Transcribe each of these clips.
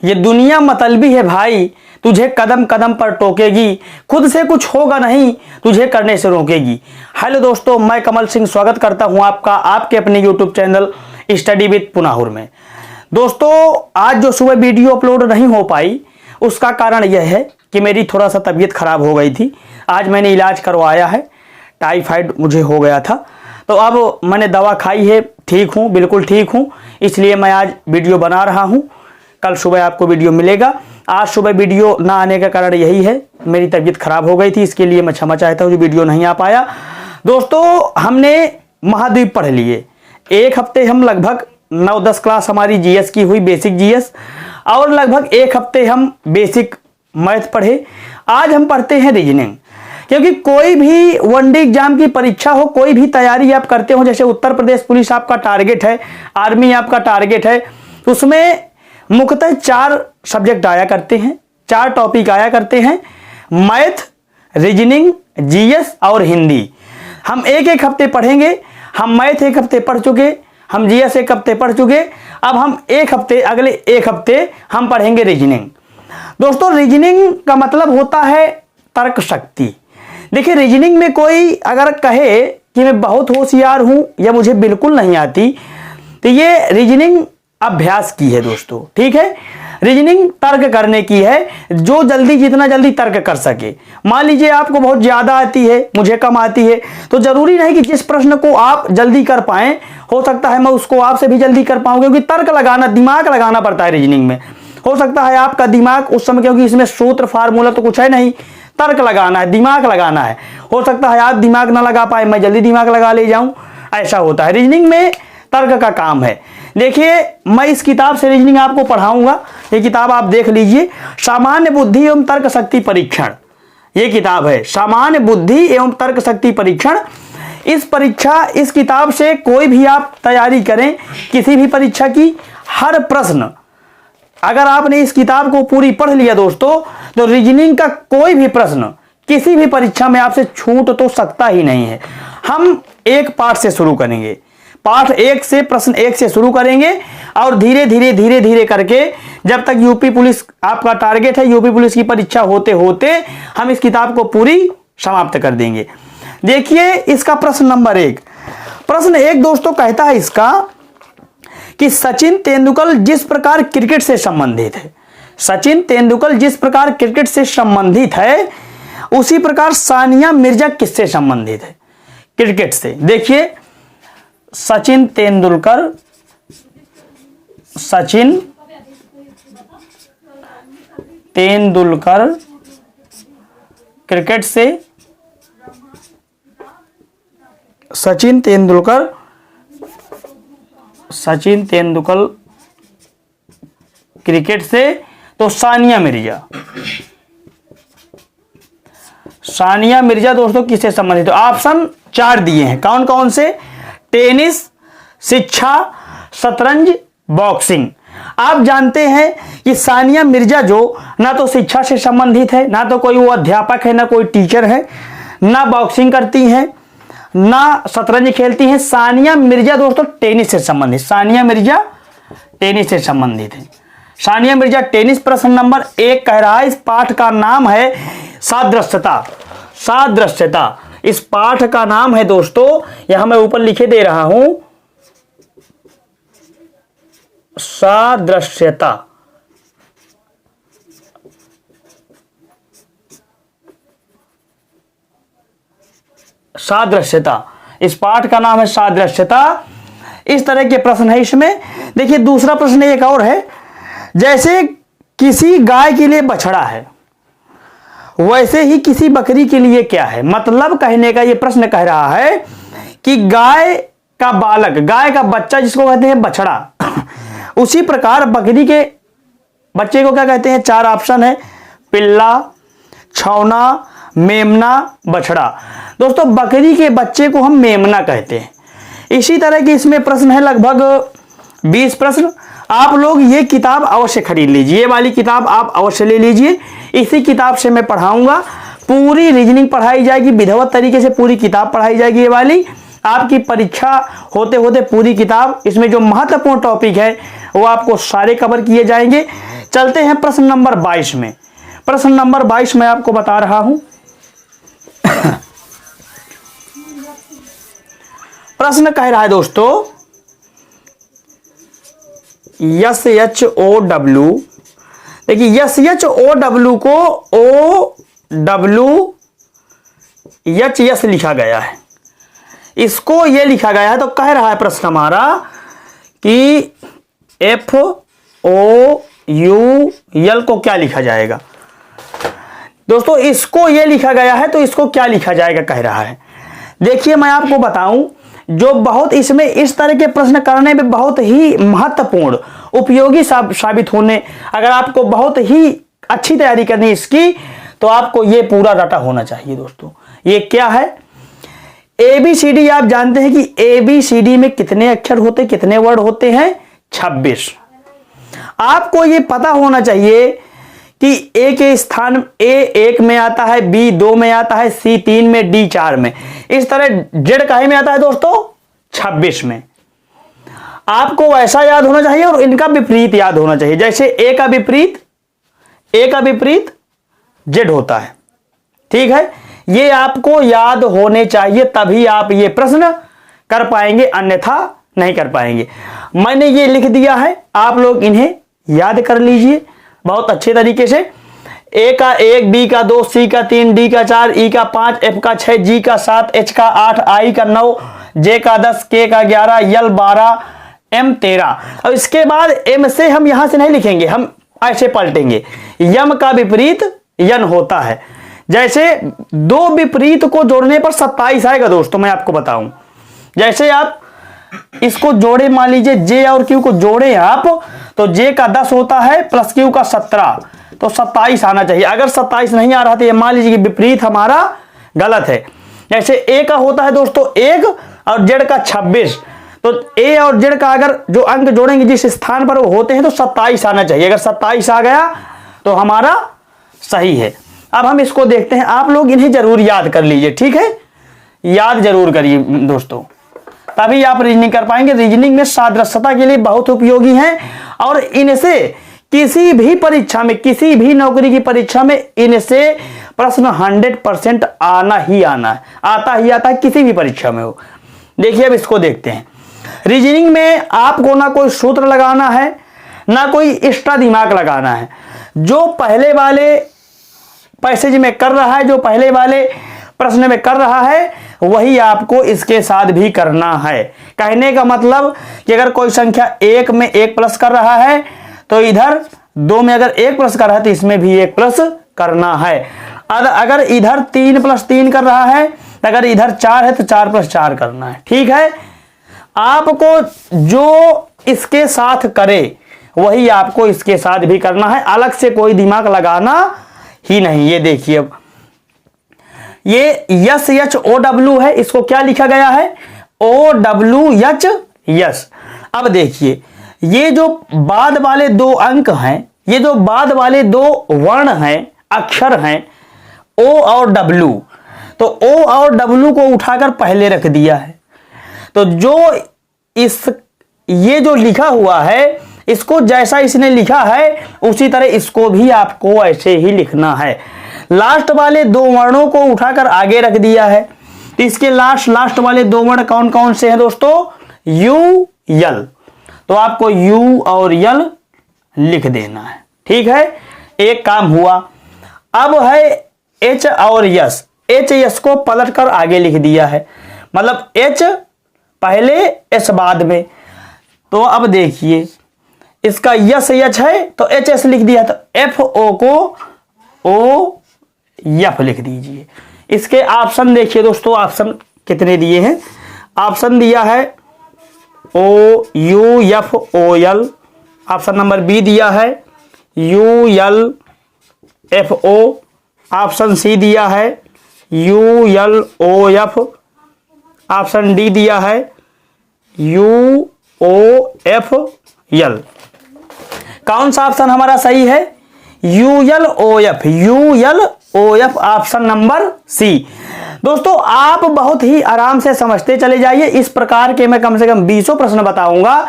ये दुनिया मतलबी है भाई, तुझे कदम कदम पर टोकेगी, खुद से कुछ होगा नहीं तुझे करने से रोकेगी। हेलो दोस्तों, मैं कमल सिंह स्वागत करता हूं आपका आपके अपने यूट्यूब चैनल स्टडी विद पुनाहुर में। दोस्तों, आज जो सुबह वीडियो अपलोड नहीं हो पाई उसका कारण यह है कि मेरी थोड़ा सा तबीयत खराब हो गई थी। आज मैंने इलाज करवाया है, टाइफाइड मुझे हो गया था, तो अब मैंने दवा खाई है, ठीक हूँ, बिल्कुल ठीक हूँ, इसलिए मैं आज वीडियो बना रहा हूँ। कल सुबह आपको वीडियो मिलेगा। आज सुबह वीडियो ना आने का कारण यही है, मेरी तबीयत खराब हो गई थी, इसके लिए मैं क्षमा चाहता हूँ जो वीडियो नहीं आ पाया। दोस्तों, हमने महाद्वीप पढ़ लिए, एक हफ्ते हम लगभग 9-10 क्लास हमारी जीएस की हुई, बेसिक जीएस, और लगभग एक हफ्ते हम बेसिक मैथ पढ़े। आज हम पढ़ते हैं रीजनिंग, क्योंकि कोई भी वनडे एग्जाम की परीक्षा हो, कोई भी तैयारी आप करते हो, जैसे उत्तर प्रदेश पुलिस आपका टारगेट है, आर्मी आपका टारगेट है, उसमें मुख्यतः 4 सब्जेक्ट आया करते हैं, 4 टॉपिक आया करते हैं, मैथ, रीजनिंग, जीएस और हिंदी। हम एक एक हफ्ते पढ़ेंगे। हम मैथ एक हफ्ते पढ़ चुके, हम जीएस एक हफ्ते पढ़ चुके, अब हम एक हफ्ते, अगले एक हफ्ते हम पढ़ेंगे रीजनिंग। दोस्तों, रीजनिंग का मतलब होता है तर्क शक्ति। देखिए, रीजनिंग में कोई अगर कहे कि मैं बहुत होशियार हूं या मुझे बिल्कुल नहीं आती, तो ये रीजनिंग अभ्यास की है दोस्तों, ठीक है। रीजनिंग तर्क करने की है, जो जल्दी जितना जल्दी तर्क कर सके। मान लीजिए आपको बहुत ज्यादा आती है, मुझे कम आती है, तो जरूरी नहीं कि जिस प्रश्न को आप जल्दी कर पाएं, हो सकता है मैं उसको आपसे भी जल्दी कर पाऊं, क्योंकि तर्क लगाना, दिमाग लगाना पड़ता है रीजनिंग में। हो सकता है आपका दिमाग उस समय, क्योंकि इसमें सूत्र फार्मूला तो कुछ है नहीं, तर्क लगाना है, दिमाग लगाना है, हो सकता है आप दिमाग ना लगा पाए, मैं जल्दी दिमाग लगा ले जाऊं, ऐसा होता है। रीजनिंग में तर्क का काम है। देखिए, मैं इस किताब से रीजनिंग आपको पढ़ाऊंगा। ये किताब आप देख लीजिए, सामान्य बुद्धि एवं तर्क शक्ति परीक्षण, ये किताब है, सामान्य बुद्धि एवं तर्क शक्ति परीक्षण। इस किताब से कोई भी आप तैयारी करें, किसी भी परीक्षा की, हर प्रश्न अगर आपने इस किताब को पूरी पढ़ लिया दोस्तों, तो रीजनिंग का कोई भी प्रश्न किसी भी परीक्षा में आपसे छूट तो सकता ही नहीं है। हम एक पाठ से शुरू करेंगे, पाठ 1 से, प्रश्न 1 से शुरू करेंगे, और धीरे धीरे करके जब तक यूपी पुलिस आपका टारगेट है, यूपी पुलिस की परीक्षा होते होते हम इस किताब को पूरी समाप्त कर देंगे। देखिए, इसका प्रश्न नंबर 1, प्रश्न 1 दोस्तों कहता है इसका कि सचिन तेंदुलकर जिस प्रकार क्रिकेट से संबंधित है, सचिन तेंदुलकर जिस प्रकार क्रिकेट से संबंधित है, उसी प्रकार सानिया मिर्जा किससे संबंधित है? क्रिकेट से। देखिए, सचिन तेंदुलकर क्रिकेट से, सचिन तेंदुलकर क्रिकेट से, तो सानिया मिर्जा दोस्तों किससे संबंधित है? ऑप्शन 4 दिए हैं, कौन कौन से? टेनिस, शिक्षा, शतरंज, बॉक्सिंग। आप जानते हैं कि सानिया मिर्जा जो ना तो शिक्षा से संबंधित है, ना तो कोई वो अध्यापक है, ना कोई टीचर है, ना बॉक्सिंग करती हैं, ना शतरंज खेलती हैं। सानिया मिर्जा दोस्तों टेनिस से संबंधित, सानिया मिर्जा टेनिस से संबंधित है। सानिया मिर्जा टेनिस। प्रश्न नंबर 1 कह रहा है, इस पाठ का नाम है सादृश्यता। सादृश्यता इस पाठ का नाम है दोस्तों, यहां मैं ऊपर लिखे दे रहा हूं, सादृश्यता। सादृश्यता, इस पाठ का नाम है सादृश्यता। इस तरह के प्रश्न है इसमें। देखिए, दूसरा प्रश्न एक और है, जैसे किसी गाय के लिए बछड़ा है, वैसे ही किसी बकरी के लिए क्या है? मतलब कहने का ये प्रश्न कह रहा है कि गाय का बालक, गाय का बच्चा जिसको कहते हैं बछड़ा, उसी प्रकार बकरी के बच्चे को क्या कहते हैं? 4 ऑप्शन है, पिल्ला, छौना, मेमना, बछड़ा। दोस्तों, बकरी के बच्चे को हम मेमना कहते हैं। इसी तरह के इसमें प्रश्न है, लगभग 20 प्रश्न। आप लोग ये किताब अवश्य खरीद लीजिए, ये वाली किताब आप अवश्य ले लीजिए। इसी किताब से मैं पढ़ाऊंगा, पूरी रीजनिंग पढ़ाई जाएगी, विधिवत तरीके से पूरी किताब पढ़ाई जाएगी। ये वाली आपकी परीक्षा होते होते पूरी किताब, इसमें जो महत्वपूर्ण टॉपिक है वो आपको सारे कवर किए जाएंगे। चलते हैं प्रश्न नंबर 22 में। प्रश्न नंबर 22 में आपको बता रहा हूं। प्रश्न कह रहा है दोस्तों, SHOW, देखिए SHOW को OWH लिखा गया है, इसको ये लिखा गया है। तो कह रहा है प्रश्न हमारा कि FOUL को क्या लिखा जाएगा। दोस्तों इसको ये लिखा गया है, तो इसको क्या लिखा जाएगा कह रहा है। देखिए मैं आपको बताऊं, जो बहुत इसमें इस तरह के प्रश्न करने में बहुत ही महत्वपूर्ण उपयोगी साबित होने, अगर आपको बहुत ही अच्छी तैयारी करनी है इसकी, तो आपको ये पूरा डाटा होना चाहिए। दोस्तों ये क्या है, ABCD। आप जानते हैं कि ABCD में कितने अक्षर होते, कितने वर्ड होते हैं, 26। आपको ये पता होना चाहिए कि A के स्थान A 1 में आता है, B 2 में आता है, C 3 में, D 4 में। इस तरह Z काहे में आता है दोस्तों, 26 में। आपको वैसा याद होना चाहिए और इनका विपरीत याद होना चाहिए। जैसे A का विपरीत Z होता है, ठीक है। ये आपको याद होने चाहिए, तभी आप ये प्रश्न कर पाएंगे, अन्यथा नहीं कर पाएंगे। मैंने ये लिख दिया है, आप लोग इन्हें याद कर लीजिए बहुत अच्छे तरीके से। A का 1, B का 2, C का 3, D का 4, E का 5, F का 6, G का 7, H का 8, I का 9, J का 10, K का 11, L 12, M 13। और इसके बाद M से हम यहां से नहीं लिखेंगे, हम ऐसे पलटेंगे। यम का विपरीत यन होता है। जैसे दो विपरीत को जोड़ने पर 27 आएगा दोस्तों, मैं आपको बताऊं। जैसे आप इसको जोड़े, मान लीजिए J और Q को जोड़े आप, तो J का 10 होता है प्लस Q का 17, तो 27 आना चाहिए। अगर 27 नहीं आ रहा तो ये मान लीजिए कि विपरीत हमारा गलत है। जैसे A का होता है दोस्तों 1 और Z का 26, तो A और Z का अगर जो अंक जोड़ेंगे जिस स्थान पर वो होते हैं तो 27 आना चाहिए। अगर 27 आ गया तो हमारा सही है। अब हम इसको देखते हैं, आप लोग इन्हें जरूर याद कर लीजिए, ठीक है, याद जरूर करिए दोस्तों, तभी आप रीजनिंग कर पाएंगे। रीजनिंग में सादृश्यता के लिए बहुत उपयोगी हैं और इनसे किसी भी परीक्षा में, किसी भी नौकरी की परीक्षा में इनसे प्रश्न 100% आना ही आना है, आता ही आता है, किसी भी परीक्षा में हो। देखिए अब इसको देखते हैं। रीजनिंग में आपको ना कोई सूत्र लगाना है, ना कोई एक्स्ट्रा दिमाग लगाना है। जो पहले वाले पैसेज में कर रहा है, जो पहले वाले प्रश्न में कर रहा है, वही आपको इसके साथ भी करना है। कहने का मतलब कि अगर कोई संख्या 1 में 1 प्लस कर रहा है, तो इधर 2 में अगर 1 प्लस कर रहा है तो इसमें भी 1 प्लस करना है। अगर इधर 3 + 3 कर रहा है, अगर इधर 4 है तो 4 + 4 करना है, ठीक है। आपको जो इसके साथ करे वही आपको इसके साथ भी करना है, अलग से कोई दिमाग लगाना ही नहीं। ये देखिए, अब ये SHOW है, इसको क्या लिखा गया है, OWH। अब देखिए ये जो बाद वाले 2 अंक हैं, ये जो बाद वाले 2 वर्ण हैं, अक्षर हैं, O और W, तो O और W को उठाकर पहले रख दिया है। तो जो ये जो लिखा हुआ है, इसको जैसा इसने लिखा है उसी तरह इसको भी आपको ऐसे ही लिखना है। लास्ट वाले 2 वर्णों को उठाकर आगे रख दिया है, तो इसके लास्ट वाले 2 वर्ण कौन कौन से हैं दोस्तों, U, L। तो आपको U और L लिख देना है, ठीक है, एक काम हुआ। अब है H और S। H को पलट कर आगे लिख दिया है, मतलब H पहले S बाद में। तो अब देखिए इसका यस है तो HS लिख दिया, तो FO को OF लिख दीजिए। इसके ऑप्शन देखिए दोस्तों, ऑप्शन कितने दिए हैं। ऑप्शन दिया है OUFOL, ऑप्शन नंबर B दिया है ULFO, ऑप्शन C दिया है ULOF, ऑप्शन D दिया है UOFL। कौन सा ऑप्शन हमारा सही है, ULOF, ULOF, option number C। दोस्तों आप बहुत ही आराम से समझते चले जाइए। इस प्रकार के मैं कम से कम 20 प्रश्न बताऊंगा,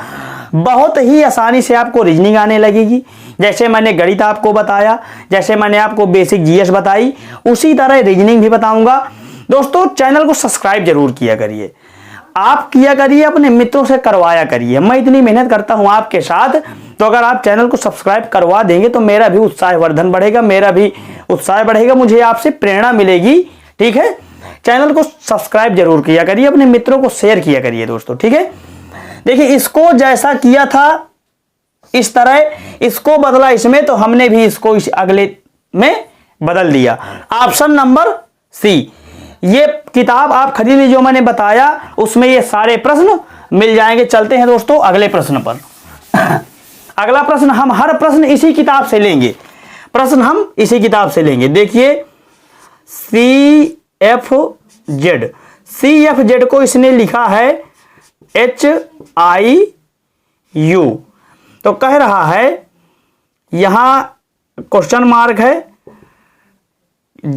बहुत ही आसानी से आपको रीजनिंग आने लगेगी। जैसे मैंने गणित आपको बताया, जैसे मैंने आपको बेसिक जीएस बताई, उसी तरह रीजनिंग भी बताऊंगा। दोस्तों चैनल को सब्सक्राइब जरूर किया करिए, आप किया करिए, अपने मित्रों से करवाया करिए। मैं इतनी मेहनत करता हूं आपके साथ, तो अगर आप चैनल को सब्सक्राइब करवा देंगे तो मेरा भी उत्साहवर्धन बढ़ेगा, मेरा भी उत्साह बढ़ेगा, मुझे आपसे प्रेरणा मिलेगी। ठीक है, चैनल को सब्सक्राइब जरूर किया करिए, अपने मित्रों को शेयर किया करिए दोस्तों। ठीक है, देखिए इसको जैसा किया था इस तरह इसको बदला इसमें, तो हमने भी इसको इस अगले में बदल दिया। ऑप्शन नंबर सी, ये किताब आप खरीद लीजिए जो मैंने बताया, उसमें ये सारे प्रश्न मिल जाएंगे। चलते हैं दोस्तों अगले प्रश्न पर। अगला प्रश्न हम हर प्रश्न इसी किताब से लेंगे, प्रश्न हम इसी किताब से लेंगे। देखिए CFZ को इसने लिखा है HIU, तो कह रहा है यहां क्वेश्चन मार्क है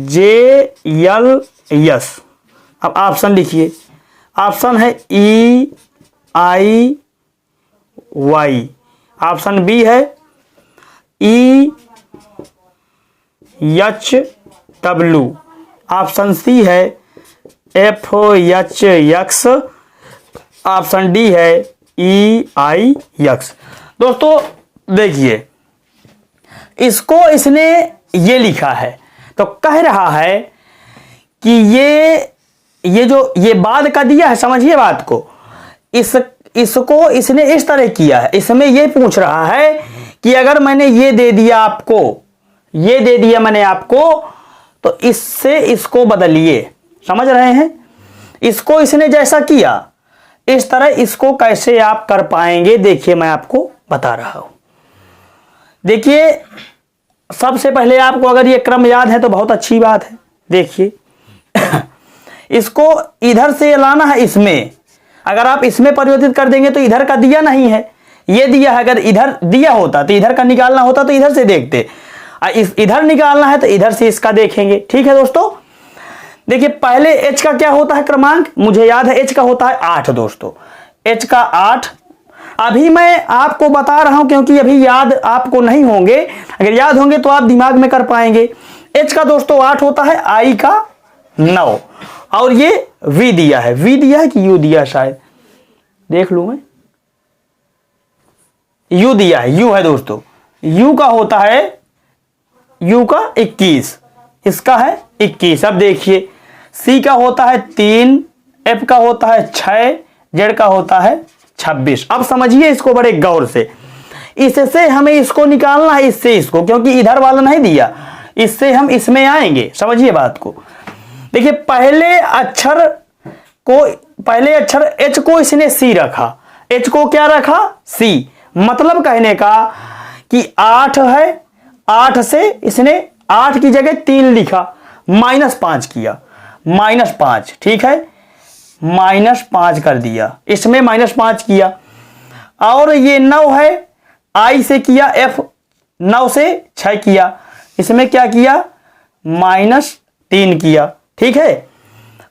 JLS। अब ऑप्शन लिखिए, ऑप्शन है EIY, ऑप्शन बी है EHW, ऑप्शन सी है FHX, ऑप्शन डी है EIX। दोस्तों देखिए इसको इसने ये लिखा है, तो कह रहा है कि ये जो ये बाद का दिया है, समझिए बात को, इसको इसने इस तरह किया है। इसमें ये पूछ रहा है कि अगर मैंने ये दे दिया आपको, ये दे दिया मैंने आपको, तो इससे इसको बदलिए। समझ रहे हैं, इसको इसने जैसा किया इस तरह इसको कैसे आप कर पाएंगे, देखिए मैं आपको बता रहा हूं। देखिए सबसे पहले आपको अगर ये क्रम याद है तो बहुत अच्छी बात है। देखिए इसको इधर से लाना है इसमें, अगर आप इसमें परिवर्तित कर देंगे तो इधर का दिया नहीं है, ये दिया है। अगर इधर दिया होता तो इधर का निकालना होता तो इधर से देखते, इधर निकालना है तो इधर से इसका देखेंगे। ठीक है दोस्तों, देखिए पहले H का क्या होता है क्रमांक, मुझे याद है H का होता है 8 दोस्तों, H का 8। अभी मैं आपको बता रहा हूं क्योंकि अभी याद आपको नहीं होंगे, अगर याद होंगे तो आप दिमाग में कर पाएंगे। H का दोस्तों 8 होता है, I का 9, और ये V दिया है, V दिया है कि U दिया है, शायद देख लूं मैं, U दिया है, U है दोस्तों। U का होता है, U का 21, इसका है 21। अब देखिए C का होता है 3, F का होता है 6, Z का होता है 26। अब समझिए इसको बड़े गौर से, इससे हमें इसको निकालना है, इससे इसको, क्योंकि इधर वाला नहीं दिया, इससे हम इसमें आएंगे। समझिए बात को, देखिए पहले अक्षर H को इसने C रखा, H को क्या रखा, C, मतलब कहने का कि 8 है, 8 से इसने 8 की जगह 3 लिखा, -5 किया, -5। ठीक है, -5 कर दिया, इसमें -5 किया। और ये 9 है, I से किया, F 9 से 6 किया, इसमें क्या किया, -3 किया। ठीक है,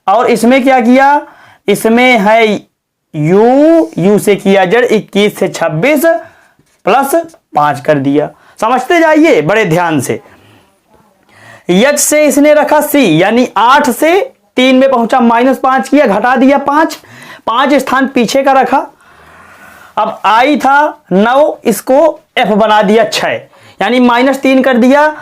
और इसमें क्या किया, इसमें है U से किया Z, 21 से 26 प्लस 5 कर दिया। समझते जाइए बड़े ध्यान से। H से इसने रखा C, यानी 8 से 3 में पहुंचा, -5 किया, घटा दिया 5 स्थान पीछे का रखा। अब I था 9, इसको F बना दिया 6, यानी -3 कर दिया।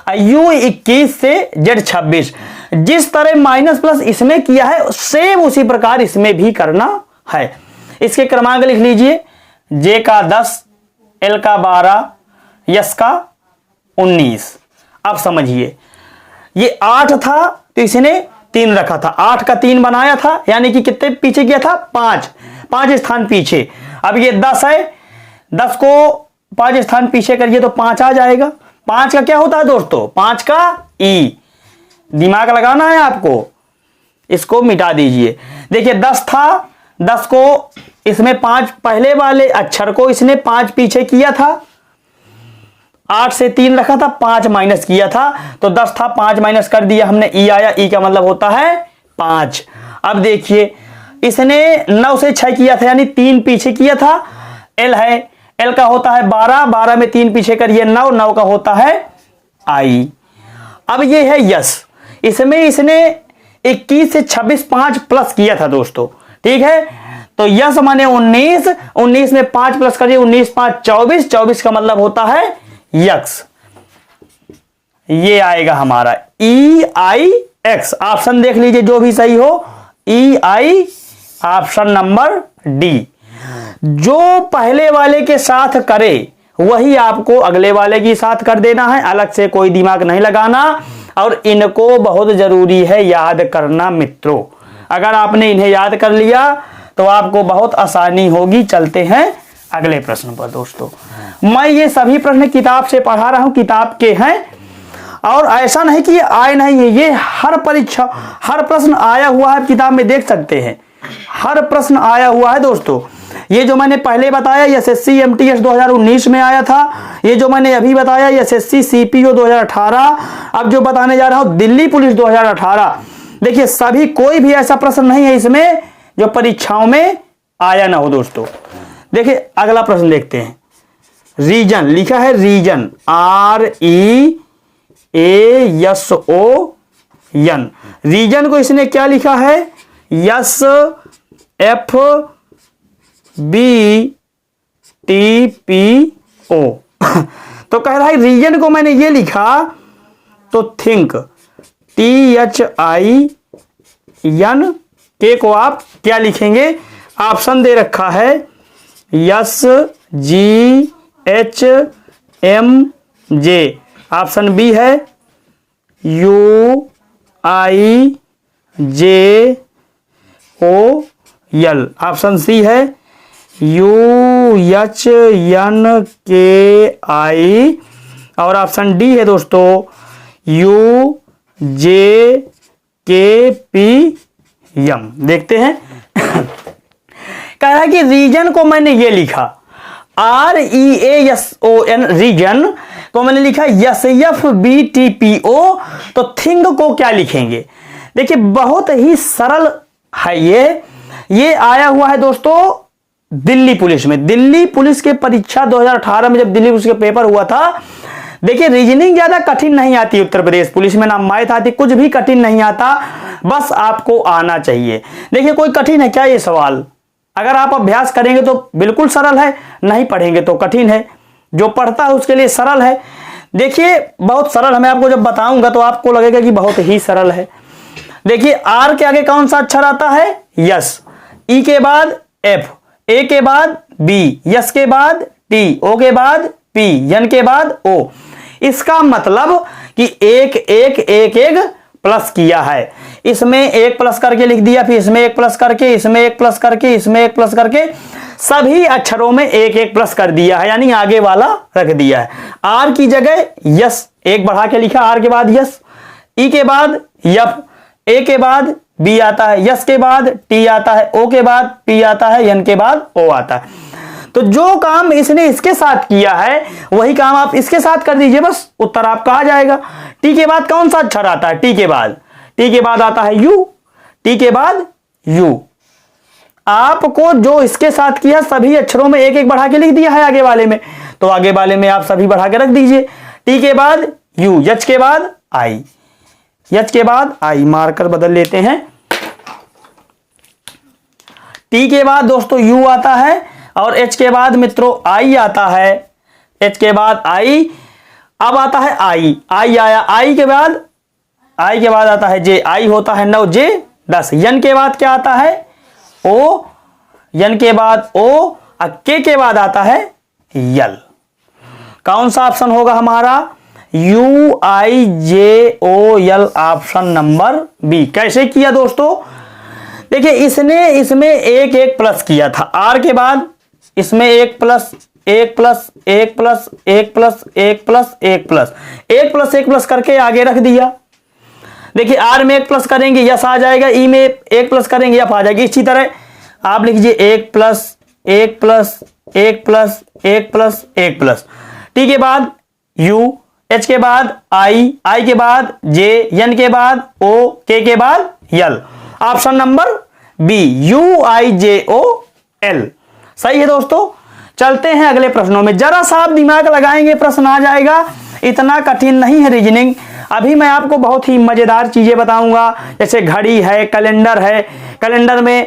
U 21 से Z 26, जिस तरह माइनस प्लस इसमें किया है सेम उसी प्रकार इसमें भी करना है। इसके क्रमांक लिख लीजिए, J का 10, L का 12, S का 19। अब समझिए ये 8 था तो इसने 3 रखा था, 8 का 3 बनाया था, यानी कि कितने पीछे गया था, 5 स्थान पीछे। अब ये 10 है, 10 को 5 स्थान पीछे करिए तो 5 आ जाएगा। 5 का क्या होता है दोस्तों, 5 का E, दिमाग लगाना है आपको, इसको मिटा दीजिए। देखिए 10 था, 10 को इसमें 5 पहले वाले अक्षर को इसने 5 पीछे किया था, 8 से 3 रखा था, 5 माइनस किया था, तो 10 था, 5 माइनस कर दिया हमने, E आया, E का मतलब होता है 5। अब देखिए इसने 9 से 6 किया था, यानी 3 पीछे किया था, एल है, एल का होता है 12, 12 में 3 पीछे करिए 9, 9 का होता है आई। अब ये है यस, इसमें इसने 21 से 26 5 प्लस किया था दोस्तों, ठीक है। तो यस माने 19, 19 में 5 प्लस करिए 19 5 24, 24 का मतलब होता है यक्स। ये आएगा हमारा ई आई एक्स। ऑप्शन देख लीजिए जो भी सही हो, ई आई, ऑप्शन नंबर डी। जो पहले वाले के साथ करे वही आपको अगले वाले के साथ कर देना है, अलग से कोई दिमाग नहीं लगाना। और इनको बहुत जरूरी है याद करना मित्रों। अगर आपने इन्हें याद कर लिया तो आपको बहुत आसानी होगी। चलते हैं अगले प्रश्न पर दोस्तों। मैं ये सभी प्रश्न किताब से पढ़ा रहा हूं, किताब के हैं, और ऐसा नहीं कि आए नहीं है, ये हर परीक्षा हर प्रश्न आया हुआ है, किताब में देख सकते हैं, हर प्रश्न आया हुआ है दोस्तों। ये जो मैंने पहले बताया एसएससी एमटीएस 2019 में आया था, ये जो मैंने अभी बताया एसएससी सीपीओ 2018, अब जो बताने जा रहा हूं दिल्ली पुलिस 2018। देखिए सभी, कोई भी ऐसा प्रश्न नहीं है इसमें जो परीक्षाओं में आया ना हो दोस्तों। देखिए अगला प्रश्न देखते हैं। रीजन लिखा है, रीजन REASON, रीजन को इसने क्या लिखा है, SFBTPO। तो कह रहा है रीजन को मैंने ये लिखा तो थिंक, THIN के को आप क्या लिखेंगे, ऑप्शन दे रखा है SGHMJ, ऑप्शन बी है UIJOL, ऑप्शन सी है UHNKI, और ऑप्शन डी है दोस्तों UJKPM। देखते हैं कह रहा है कि रीजन को मैंने ये लिखा REASON, रीजन को मैंने लिखा SFBTPO, तो थिंग को क्या लिखेंगे। देखिए बहुत ही सरल है, ये आया हुआ है दोस्तों दिल्ली पुलिस में। दिल्ली पुलिस के परीक्षा 2018 में जब दिल्ली पुलिस का पेपर हुआ था, देखिए रीजनिंग ज्यादा कठिन नहीं आती उत्तर प्रदेश पुलिस में, ना मैथ आती, कुछ भी कठिन नहीं आता, बस आपको आना चाहिए। देखिए कोई कठिन है क्या ये सवाल, अगर आप अभ्यास करेंगे तो बिल्कुल सरल है, नहीं पढ़ेंगे तो कठिन है, जो पढ़ता है उसके लिए सरल है। देखिए बहुत सरल है, मैं आपको जब बताऊंगा तो आपको लगेगा कि बहुत ही सरल है। देखिए आर के आगे कौन सा अक्षर आता है, यस, ई के बाद एफ, ए के बाद बी, यस के बाद टी, ओ के बाद पी, एन के बाद ओ। इसका मतलब कि एक एक एक एक प्लस किया है, इसमें एक प्लस करके लिख दिया, फिर इसमें एक प्लस करके, इसमें एक प्लस करके, इसमें एक प्लस करके, सभी अक्षरों में एक एक प्लस कर दिया है, यानी आगे वाला रख दिया है। आर की जगह यस एक बढ़ा के लिखा, आर के बाद यस, ई के बाद यफ, ए के बाद बी आता है, यस के बाद टी आता है, ओ के बाद पी आता है, एन के बाद ओ आता है। तो जो काम इसने इसके साथ किया है वही काम आप इसके साथ कर दीजिए, बस उत्तर आपका आ जाएगा। टी के बाद कौन सा अक्षर आता है, टी के बाद आता है यू, टी के बाद यू। आपको जो इसके साथ किया सभी अक्षरों में एक एक बढ़ा के लिख दिया है आगे वाले में, तो आगे वाले में आप सभी बढ़ा के रख दीजिए। टी के बाद यू, एच के बाद आई, एच के बाद आई, मार्कर बदल लेते हैं। टी के बाद दोस्तों यू आता है और एच के बाद मित्रों आई आता है, एच के बाद आई। अब आता है आई, आई आया, आई के बाद आता है जे, आई होता है 9, जे 10, यन के बाद क्या आता है ओ, यन के बाद ओ, के बाद आता है यल। कौन सा ऑप्शन होगा हमारा, UIJOL, ऑप्शन नंबर बी। कैसे किया दोस्तों, देखिए इसने इसमें एक एक प्लस किया था, आर के बाद इसमें एक प्लस एक प्लस एक प्लस एक प्लस एक प्लस एक प्लस एक प्लस एक प्लस करके आगे रख दिया। देखिए आर में एक प्लस करेंगे यस आ जाएगा, ई में एक प्लस करेंगे एफ आ जाएगी। इसी तरह आप लिख लीजिए एक प्लस एक प्लस एक प्लस एक प्लस एक प्लस, टी के बाद यू, एच के बाद आई, आई के बाद जे, एन के बाद ओ, के बाद यल। ऑप्शन नंबर बी, UIJOL सही है दोस्तों। चलते हैं अगले प्रश्नों में। जरा सा आप दिमाग लगाएंगे प्रश्न आ जाएगा, इतना कठिन नहीं है रीजनिंग। अभी मैं आपको बहुत ही मजेदार चीजें बताऊंगा, जैसे घड़ी है, कैलेंडर है। कैलेंडर में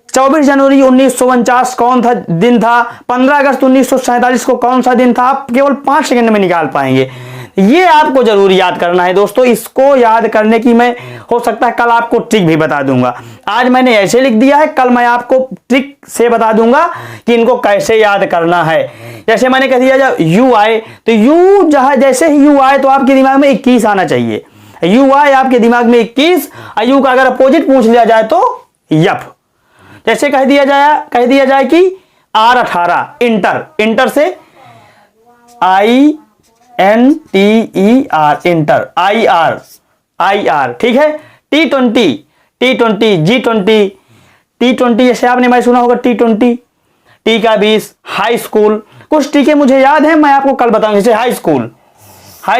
24 जनवरी 1949 कौन था दिन था, 15 अगस्त 1947 को कौन सा दिन था, आप केवल 5 सेकंड में निकाल पाएंगे। ये आपको जरूर याद करना है दोस्तों। इसको याद करने की मैं हो सकता है कल आपको ट्रिक भी बता दूंगा। आज मैंने ऐसे लिख दिया है, कल मैं आपको ट्रिक से बता दूंगा कि इनको कैसे याद करना है। जैसे मैंने कह दिया जब यू आए, तो यू जहां जैसे ही यू आए तो आपके दिमाग में 21 आना चाहिए। यू आए आपके दिमाग में 21, यू का अगर अपोजिट पूछ लिया जाए तो यफ। जैसे कह दिया जाए कि R18 इंटर, इंटर से INTER इंटर, IR ठीक है। T20 G20 T20 जैसे आपने मैं सुना होगा T20, T का 20 हाई स्कूल। कुछ टीके मुझे याद है, मैं आपको कल बताऊंगा। जैसे हाई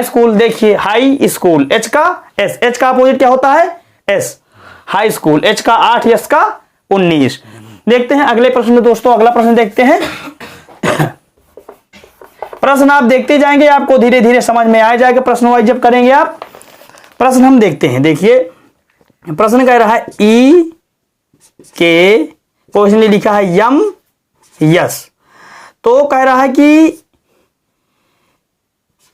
स्कूल देखिए, हाई स्कूल H का S, H का अपोजिट क्या होता है S, हाई स्कूल। H का 8 S का 19। देखते हैं अगले प्रश्न में दोस्तों। अगला प्रश्न देखते हैं। प्रश्न आप देखते जाएंगे, आपको धीरे धीरे समझ में आ जाएगा प्रश्न वाइज जब करेंगे आप। प्रश्न हम देखते हैं। देखिए प्रश्न कह रहा है E के क्वेश्चन ने लिखा है यम यस, तो कह रहा है कि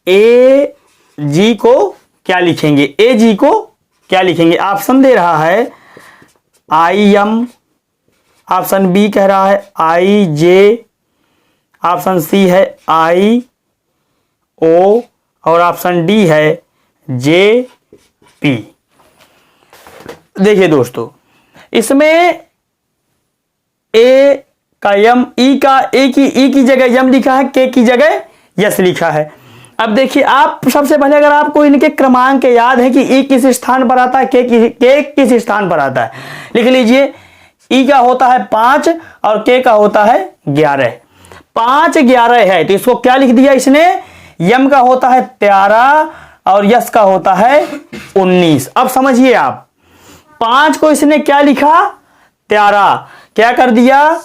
ए जी को क्या लिखेंगे, ए जी को क्या लिखेंगे। ऑप्शन दे रहा है आई एम, ऑप्शन बी कह रहा है आई जे, ऑप्शन सी है आई ओ, और ऑप्शन डी है जे पी। देखिए दोस्तों, इसमें ए का यम, ई की जगह यम लिखा है, के की जगह यस लिखा है। अब देखिए आप सबसे पहले अगर आपको इनके क्रमांक याद है कि ई किस स्थान पर आता है, के किस स्थान पर आता है, लिख लीजिए। ई का होता है 5 और के का होता है 11। 5 11 है तो इसको क्या लिख दिया इसने, यम का होता है 13 और यस का होता है 19। अब समझिए आप, 5 को इसने क्या लिखा 13, क्या कर दिया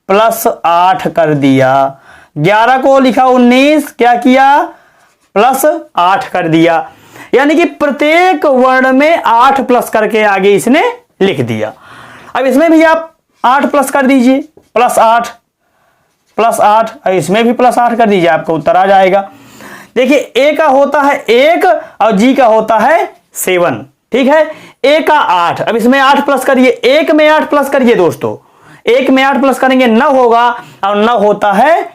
+8 कर दिया। 11 को लिखा 19, क्या किया +8 कर दिया। यानी कि प्रत्येक वर्ण में 8 प्लस करके आगे इसने लिख दिया। अब इसमें भी आप 8 प्लस कर दीजिए, +8 और इसमें भी +8 कर दीजिए, आपका उत्तर आ जाएगा। देखिए ए का होता है 1 और जी का होता है 7, ठीक है। ए का 8, अब इसमें 8 प्लस करिए, 1 में 8 प्लस करिए दोस्तों, 1 में 8 प्लस करेंगे 9 होगा, और 9 होता है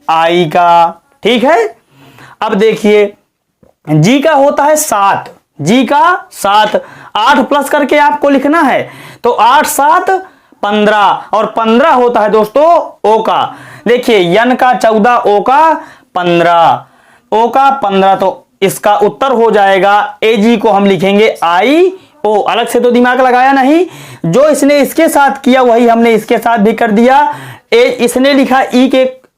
आई का, ठीक है। अब देखिए जी का होता है 7, जी का 7, 8 प्लस करके आपको लिखना है, तो 8 7 15, और 15 होता है दोस्तों ओ का। देखिए यन का 14, ओ का 15, ओ का 15, तो इसका उत्तर हो जाएगा ए जी को हम लिखेंगे आई ओ। अलग से तो दिमाग लगाया नहीं, जो इसने इसके साथ किया वही हमने इसके साथ भी कर दिया। ए इसने लिखा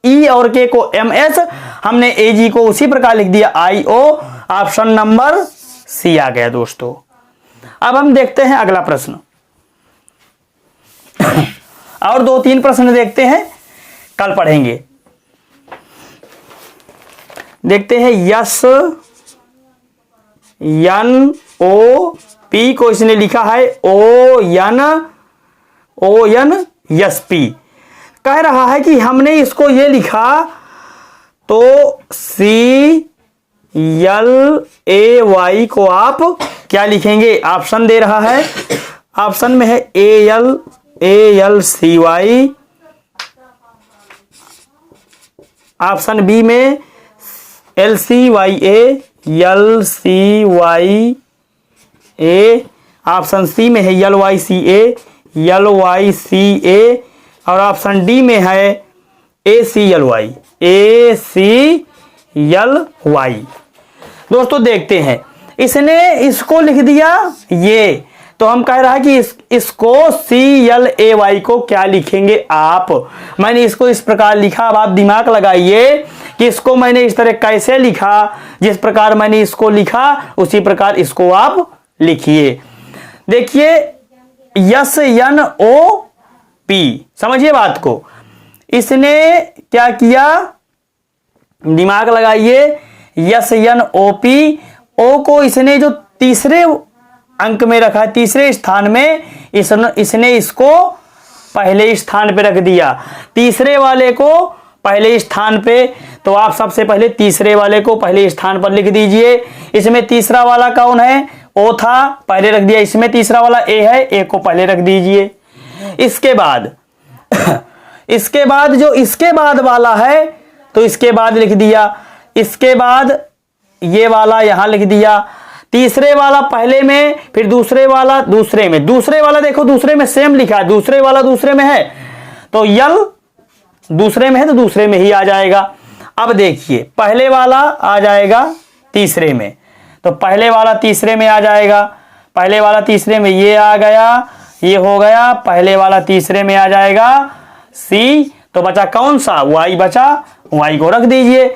ई और के को एम एस, हमने ए जी को उसी प्रकार लिख दिया आई ओ। ऑप्शन नंबर सी आ गया दोस्तों। अब हम देखते हैं अगला प्रश्न। और 2-3 प्रश्न देखते हैं, कल पढ़ेंगे। देखते हैं यस एन ओ पी को इसने लिखा है ओ एन यस पी। कह रहा है कि हमने इसको ये लिखा तो CLAY को आप क्या लिखेंगे। ऑप्शन दे रहा है, ऑप्शन में है ALCY, ऑप्शन बी में LCYA, ऑप्शन सी में है LYCA, और ऑप्शन डी में है ACLY। दोस्तों देखते हैं, इसने इसको लिख दिया ये, तो हम कह रहा है कि इसको CLAY को क्या लिखेंगे आप। मैंने इसको इस प्रकार लिखा, अब आप दिमाग लगाइए कि इसको मैंने इस तरह कैसे लिखा, जिस प्रकार मैंने इसको लिखा उसी प्रकार इसको आप लिखिए। देखिए यस एन ओ पी, समझिए बात को, इसने क्या किया, दिमाग लगाइए, यस एन ओ पी, ओ को इसने जो तीसरे अंक में रखा है, तीसरे स्थान में, इसने इसको पहले स्थान पे रख दिया, तीसरे वाले को पहले स्थान पे। तो आप सबसे पहले तीसरे वाले को पहले स्थान पर लिख दीजिए। इसमें तीसरा वाला कौन है, ओ था, पहले रख दिया। इसमें तीसरा वाला ए है, ए को पहले रख दीजिए। इसके बाद इसके बाद जो इसके बाद वाला है तो इसके बाद लिख दिया, इसके बाद ये वाला यहां लिख दिया, तीसरे वाला पहले में, फिर दूसरे वाला दूसरे में। दूसरे वाला देखो दूसरे में सेम लिखा है, दूसरे वाला दूसरे में है तो यल दूसरे में है तो दूसरे में ही आ जाएगा। अब देखिए पहले वाला आ जाएगा तीसरे में, तो पहले वाला तीसरे में आ जाएगा, पहले वाला तीसरे में, ये आ गया, ये हो गया, पहले वाला तीसरे में आ जाएगा सी। तो बचा कौन सा, वाई बचा, वाई को रख दीजिए।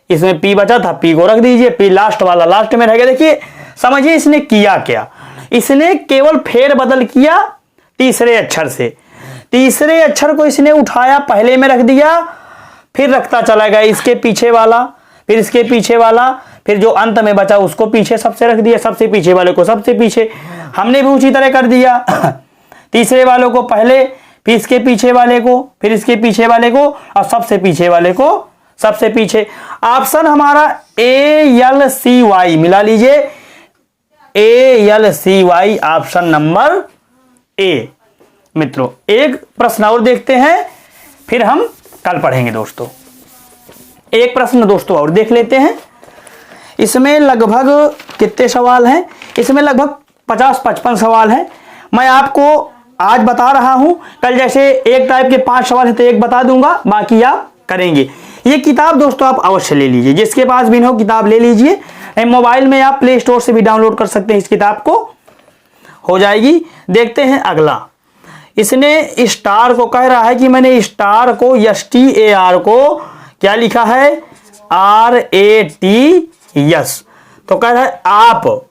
इसमें पी बचा था, पी को रख दीजिए, पी लास्ट वाला लास्ट में रह गया। देखिए समझिए इसने किया क्या, इसने केवल फेर बदल किया तीसरे अक्षर से, तीसरे अक्षर को इसने उठाया पहले में रख दिया, फिर रखता चला गया इसके पीछे वाला, फिर इसके पीछे वाला, फिर जो अंत में बचा उसको पीछे सबसे रख दिया, सबसे पीछे वाले को सबसे पीछे। हमने भी उसी तरह कर दिया, तीसरे वालों को पहले, फिर इसके पीछे वाले को, फिर इसके पीछे वाले को, और सबसे पीछे वाले को सबसे पीछे। ऑप्शन हमारा ALCY, मिला लीजिए, ALCY ऑप्शन नंबर ए। मित्रों एक प्रश्न और देखते हैं, फिर हम कल पढ़ेंगे दोस्तों। एक प्रश्न दोस्तों और देख लेते हैं। इसमें लगभग कितने सवाल हैं, इसमें लगभग 50-55 सवाल हैं। मैं आपको आज बता रहा हूं, कल जैसे एक टाइप के 5 सवाल है तो एक बता दूंगा, बाकी आप करेंगे। ये किताब दोस्तों आप अवश्य ले लीजिए, जिसके पास भी हो किताब ले लीजिए। मोबाइल में आप प्ले स्टोर से भी डाउनलोड कर सकते हैं इस किताब को, हो जाएगी। देखते हैं अगला, इसने स्टार को कह रहा है कि मैंने स्टार को STAR को क्या लिखा है, RATS, तो कह रहा है आप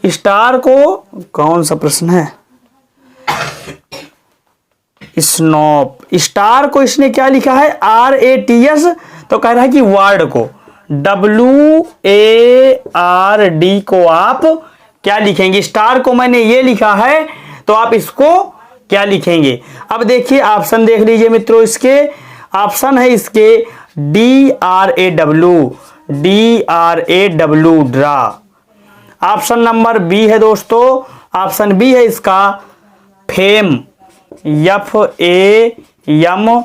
स्टार को, कौन सा प्रश्न है, स्नॉप, स्टार को इसने क्या लिखा है RATS, तो कह रहा है कि वर्ड को WARD को आप क्या लिखेंगे। स्टार को मैंने ये लिखा है तो आप इसको क्या लिखेंगे। अब देखिए ऑप्शन देख लीजिए मित्रों, इसके ऑप्शन है इसके DRAW draw. Option number B है दोस्तों, ऑप्शन बी है इसका फेम, FAME।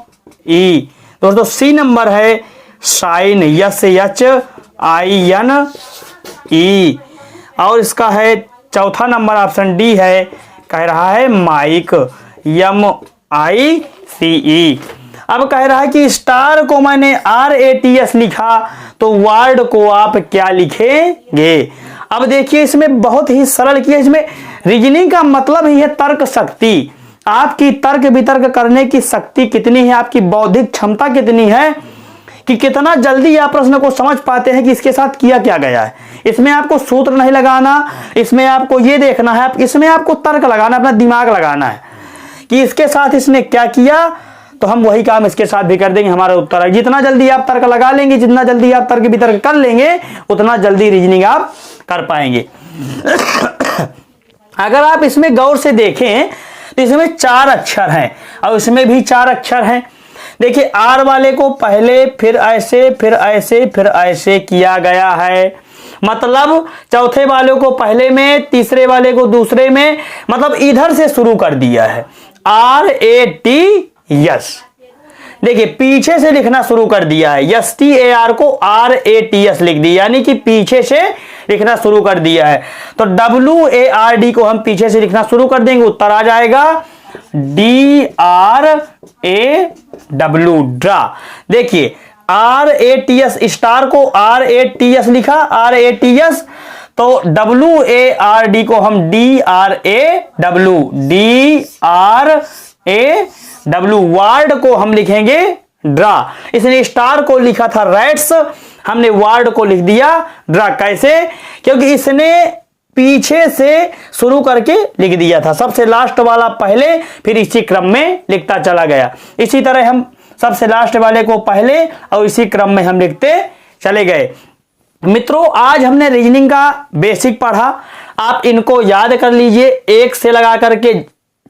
दोस्तों सी नंबर है साइन, SHINE। और इसका है चौथा नंबर ऑप्शन डी है, कह रहा है माइक, MICE। अब कह रहा है कि स्टार को मैंने RATS लिखा तो वर्ड को आप क्या लिखेंगे। अब देखिए इसमें बहुत ही सरल किया, इसमें रीजनिंग का मतलब ही है तर्क शक्ति, आपकी तर्क वितर्क करने की शक्ति कितनी है, आपकी बौद्धिक क्षमता कितनी है, कि कितना जल्दी आप प्रश्न को समझ पाते हैं कि इसके साथ किया क्या गया है। इसमें आपको सूत्र नहीं लगाना, इसमें आपको ये देखना है, इसमें आपको तर्क लगाना, अपना दिमाग लगाना है कि इसके साथ इसने क्या किया, तो हम वही काम इसके साथ भी कर देंगे, हमारा उत्तर है। जितना जल्दी आप तर्क लगा लेंगे, जितना जल्दी आप तर्क वितर्क कर लेंगे, उतना जल्दी रीजनिंग आप कर पाएंगे। अगर आप इसमें गौर से देखें तो इसमें 4 अक्षर हैं और इसमें भी 4 अक्षर हैं। देखिए आर वाले को पहले, फिर ऐसे, फिर ऐसे, फिर ऐसे किया गया है, मतलब चौथे वाले को पहले में, तीसरे वाले को दूसरे में, मतलब इधर से शुरू कर दिया है RATS। देखिए पीछे से लिखना शुरू कर दिया है, STAR को RATS लिख दिया, यानी कि पीछे से लिखना शुरू कर दिया है। तो WARD को हम पीछे से लिखना शुरू कर देंगे, उत्तर आ जाएगा DRAW ड्रा। देखिए RATS, स्टार को RATS लिखा, RATS, तो WARD को हम DRAW वार्ड को हम लिखेंगे ड्रा। इसने स्टार को लिखा था रैट्स, हमने वार्ड को लिख दिया ड्रा। कैसे? क्योंकि इसने पीछे से शुरू करके लिख दिया था, सबसे लास्ट वाला पहले, फिर इसी क्रम में लिखता चला गया। इसी तरह हम सबसे लास्ट वाले को पहले और इसी क्रम में हम लिखते चले गए। मित्रों, आज हमने रीजनिंग का बेसिक पढ़ा, आप इनको याद कर लीजिए 1 से लगा करके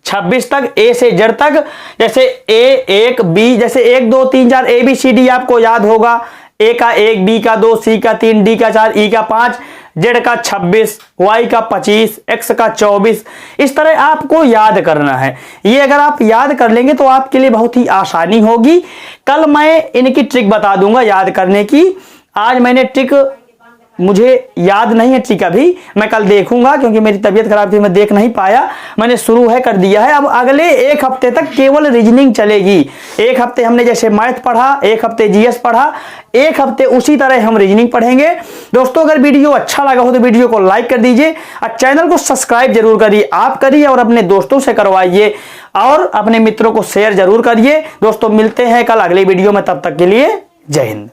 26 तक, ए से जेड तक। जैसे ए 1 बी, जैसे 1 2 3 4 ABCD आपको याद होगा, ए का 1, बी का 2, सी का 3, डी का 4, ई का 5, जेड का 26, वाई का 25, एक्स का 24। इस तरह आपको याद करना है। ये अगर आप याद कर लेंगे तो आपके लिए बहुत ही आसानी होगी। कल मैं इनकी ट्रिक बता दूंगा याद करने की। आज मैंने ट्रिक, मुझे याद नहीं है ट्रिक अभी, मैं कल देखूंगा क्योंकि मेरी तबीयत खराब थी, मैं देख नहीं पाया। मैंने शुरू है कर दिया है। अब अगले 1 हफ्ते तक केवल रीजनिंग चलेगी। 1 हफ्ते हमने जैसे मैथ पढ़ा, 1 हफ्ते जीएस पढ़ा, 1 हफ्ते उसी तरह हम रीजनिंग पढ़ेंगे। दोस्तों, अगर वीडियो अच्छा लगा हो तो वीडियो को लाइक कर दीजिए और चैनल को सब्सक्राइब जरूर करिए। आप करिए और अपने दोस्तों से करवाइए और अपने मित्रों को शेयर जरूर करिए। दोस्तों, मिलते हैं कल अगले वीडियो में, तब तक के लिए जय हिंद।